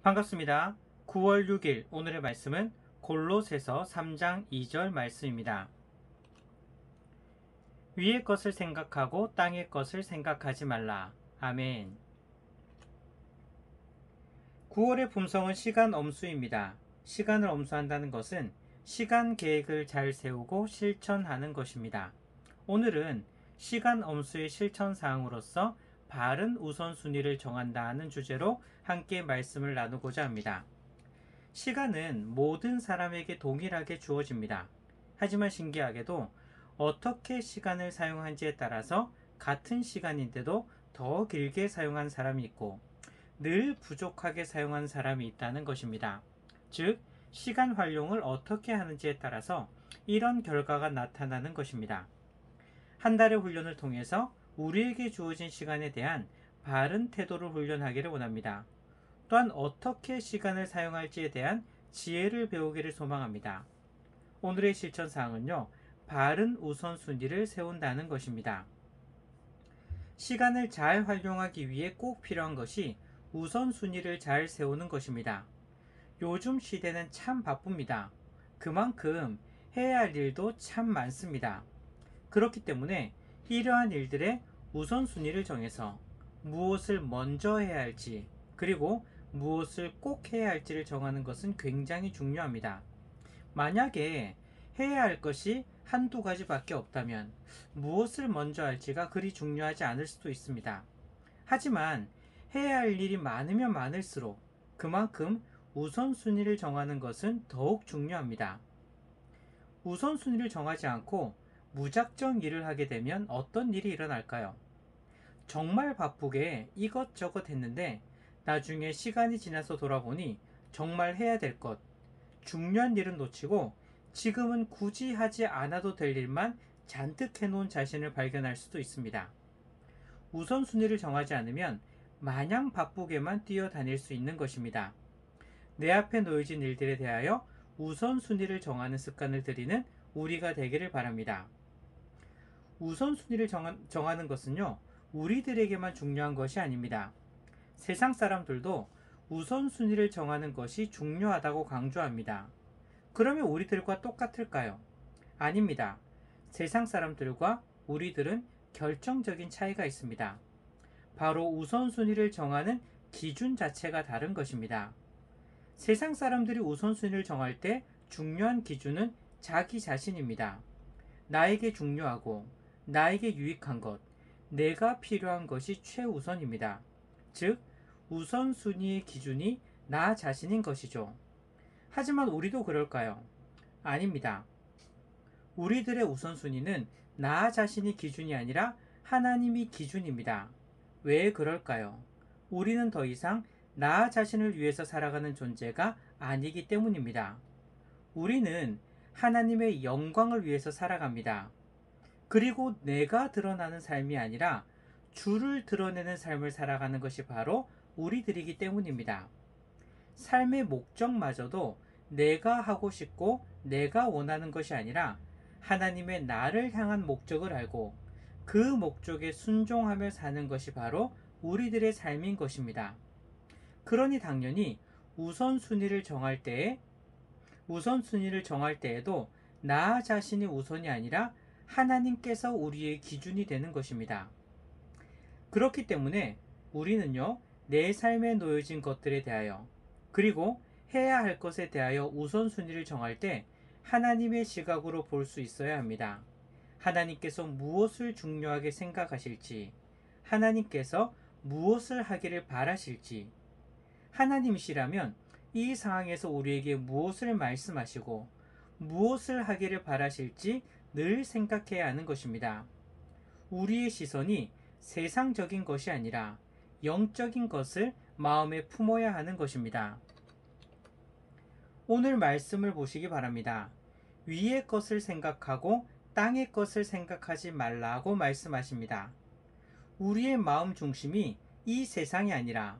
반갑습니다. 9월 6일 오늘의 말씀은 골로새서 3장 2절 말씀입니다. 위의 것을 생각하고 땅의 것을 생각하지 말라. 아멘. 9월의 품성은 시간 엄수입니다. 시간을 엄수한다는 것은 시간 계획을 잘 세우고 실천하는 것입니다. 오늘은 시간 엄수의 실천 사항으로서 바른 우선순위를 정한다는 주제로 함께 말씀을 나누고자 합니다. 시간은 모든 사람에게 동일하게 주어집니다. 하지만 신기하게도 어떻게 시간을 사용한지에 따라서 같은 시간인데도 더 길게 사용한 사람이 있고 늘 부족하게 사용한 사람이 있다는 것입니다. 즉, 시간 활용을 어떻게 하는지에 따라서 이런 결과가 나타나는 것입니다. 한 달의 훈련을 통해서 우리에게 주어진 시간에 대한 바른 태도를 훈련하기를 원합니다. 또한 어떻게 시간을 사용할지에 대한 지혜를 배우기를 소망합니다. 오늘의 실천사항은요, 바른 우선순위를 세운다는 것입니다. 시간을 잘 활용하기 위해 꼭 필요한 것이 우선순위를 잘 세우는 것입니다. 요즘 시대는 참 바쁩니다. 그만큼 해야 할 일도 참 많습니다. 그렇기 때문에 이러한 일들의 우선순위를 정해서 무엇을 먼저 해야 할지, 그리고 무엇을 꼭 해야 할지를 정하는 것은 굉장히 중요합니다. 만약에 해야 할 것이 한두 가지밖에 없다면 무엇을 먼저 할지가 그리 중요하지 않을 수도 있습니다. 하지만 해야 할 일이 많으면 많을수록 그만큼 우선순위를 정하는 것은 더욱 중요합니다. 우선순위를 정하지 않고 무작정 일을 하게 되면 어떤 일이 일어날까요? 정말 바쁘게 이것저것 했는데 나중에 시간이 지나서 돌아보니 정말 해야 될 것, 중요한 일은 놓치고 지금은 굳이 하지 않아도 될 일만 잔뜩 해놓은 자신을 발견할 수도 있습니다. 우선순위를 정하지 않으면 마냥 바쁘게만 뛰어다닐 수 있는 것입니다. 내 앞에 놓여진 일들에 대하여 우선순위를 정하는 습관을 들이는 우리가 되기를 바랍니다. 우선순위를 정하는 것은요, 우리들에게만 중요한 것이 아닙니다. 세상 사람들도 우선순위를 정하는 것이 중요하다고 강조합니다. 그러면 우리들과 똑같을까요? 아닙니다. 세상 사람들과 우리들은 결정적인 차이가 있습니다. 바로 우선순위를 정하는 기준 자체가 다른 것입니다. 세상 사람들이 우선순위를 정할 때 중요한 기준은 자기 자신입니다. 나에게 중요하고 나에게 유익한 것, 내가 필요한 것이 최우선입니다. 즉, 우선순위의 기준이 나 자신인 것이죠. 하지만 우리도 그럴까요? 아닙니다. 우리들의 우선순위는 나 자신이 기준이 아니라 하나님이 기준입니다. 왜 그럴까요? 우리는 더 이상 나 자신을 위해서 살아가는 존재가 아니기 때문입니다. 우리는 하나님의 영광을 위해서 살아갑니다. 그리고 내가 드러나는 삶이 아니라 주를 드러내는 삶을 살아가는 것이 바로 우리들이기 때문입니다. 삶의 목적마저도 내가 하고 싶고 내가 원하는 것이 아니라 하나님의 나를 향한 목적을 알고 그 목적에 순종하며 사는 것이 바로 우리들의 삶인 것입니다. 그러니 당연히 우선순위를 정할 때에도 나 자신이 우선이 아니라 하나님께서 우리의 기준이 되는 것입니다. 그렇기 때문에 우리는요, 내 삶에 놓여진 것들에 대하여 그리고 해야 할 것에 대하여 우선순위를 정할 때 하나님의 시각으로 볼 수 있어야 합니다. 하나님께서 무엇을 중요하게 생각하실지, 하나님께서 무엇을 하기를 바라실지, 하나님이시라면 이 상황에서 우리에게 무엇을 말씀하시고 무엇을 하기를 바라실지 늘 생각해야 하는 것입니다. 우리의 시선이 세상적인 것이 아니라 영적인 것을 마음에 품어야 하는 것입니다. 오늘 말씀을 보시기 바랍니다. 위의 것을 생각하고 땅의 것을 생각하지 말라고 말씀하십니다. 우리의 마음 중심이 이 세상이 아니라,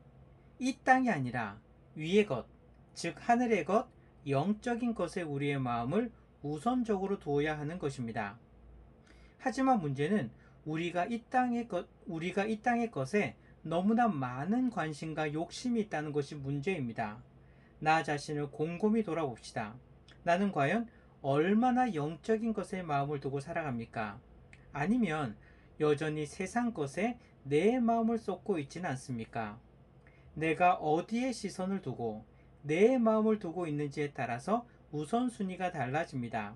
이 땅이 아니라 위의 것, 즉 하늘의 것, 영적인 것에 우리의 마음을 우선적으로 두어야 하는 것입니다. 하지만 문제는 우리가 이 땅의 것에 너무나 많은 관심과 욕심이 있다는 것이 문제입니다. 나 자신을 곰곰이 돌아봅시다. 나는 과연 얼마나 영적인 것에 마음을 두고 살아갑니까? 아니면 여전히 세상 것에 내 마음을 쏟고 있지는 않습니까? 내가 어디에 시선을 두고 내 마음을 두고 있는지에 따라서 우선순위가 달라집니다.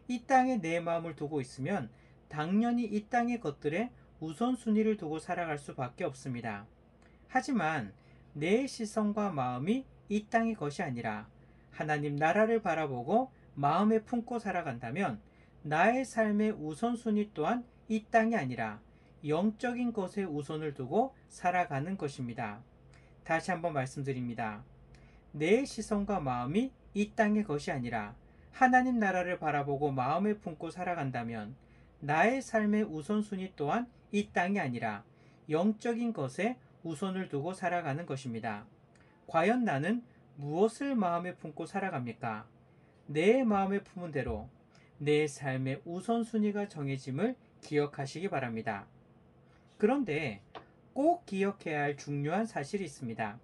이 땅에 내 마음을 두고 있으면 당연히 이 땅의 것들에 우선순위를 두고 살아갈 수밖에 없습니다. 하지만 내 시선과 마음이 이 땅의 것이 아니라 하나님 나라를 바라보고 마음에 품고 살아간다면 나의 삶의 우선순위 또한 이 땅이 아니라 영적인 것에 우선을 두고 살아가는 것입니다. 다시 한번 말씀드립니다. 내 시선과 마음이 이 땅의 것이 아니라 하나님 나라를 바라보고 마음에 품고 살아간다면 나의 삶의 우선순위 또한 이 땅이 아니라 영적인 것에 우선을 두고 살아가는 것입니다. 과연 나는 무엇을 마음에 품고 살아갑니까? 내 마음에 품은 대로 내 삶의 우선순위가 정해짐을 기억하시기 바랍니다. 그런데 꼭 기억해야 할 중요한 사실이 있습니다.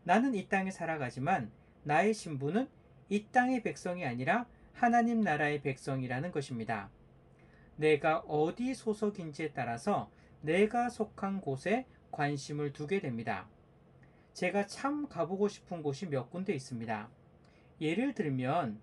나는 이 땅에 살아가지만 나의 신분은 이 땅의 백성이 아니라 하나님 나라의 백성이라는 것입니다. 내가 어디 소속인지에 따라서 내가 속한 곳에 관심을 두게 됩니다. 제가 참 가보고 싶은 곳이 몇 군데 있습니다. 예를 들면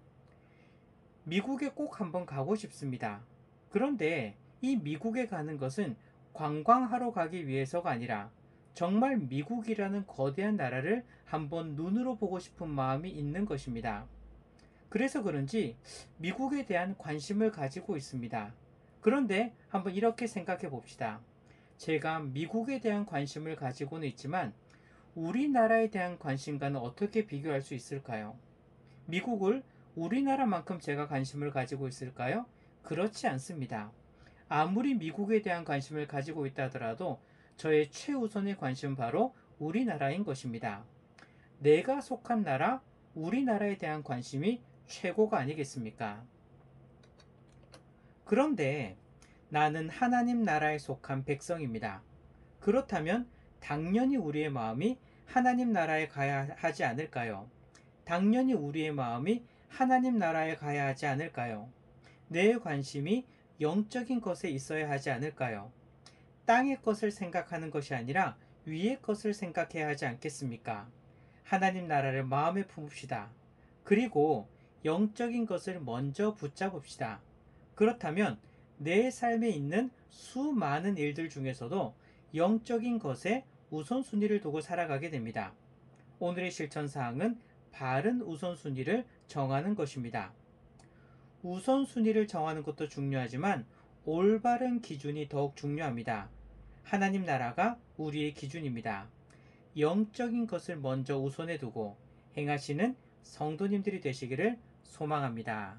미국에 꼭 한번 가고 싶습니다. 그런데 이 미국에 가는 것은 관광하러 가기 위해서가 아니라 정말 미국이라는 거대한 나라를 한번 눈으로 보고 싶은 마음이 있는 것입니다. 그래서 그런지 미국에 대한 관심을 가지고 있습니다. 그런데 한번 이렇게 생각해 봅시다. 제가 미국에 대한 관심을 가지고는 있지만 우리나라에 대한 관심과는 어떻게 비교할 수 있을까요? 미국을 우리나라만큼 제가 관심을 가지고 있을까요? 그렇지 않습니다. 아무리 미국에 대한 관심을 가지고 있다 하더라도 저의 최우선의 관심은 바로 우리나라인 것입니다. 내가 속한 나라, 우리나라에 대한 관심이 최고가 아니겠습니까? 그런데 나는 하나님 나라에 속한 백성입니다. 그렇다면 당연히 우리의 마음이 하나님 나라에 가야 하지 않을까요? 당연히 우리의 마음이 하나님 나라에 가야 하지 않을까요? 내 관심이 영적인 것에 있어야 하지 않을까요? 땅의 것을 생각하는 것이 아니라 위의 것을 생각해야 하지 않겠습니까? 하나님 나라를 마음에 품읍시다. 그리고 영적인 것을 먼저 붙잡읍시다. 그렇다면 내 삶에 있는 수많은 일들 중에서도 영적인 것에 우선순위를 두고 살아가게 됩니다. 오늘의 실천사항은 바른 우선순위를 정하는 것입니다. 우선순위를 정하는 것도 중요하지만 올바른 기준이 더욱 중요합니다. 하나님 나라가 우리의 기준입니다. 영적인 것을 먼저 우선에 두고 행하시는 성도님들이 되시기를 소망합니다.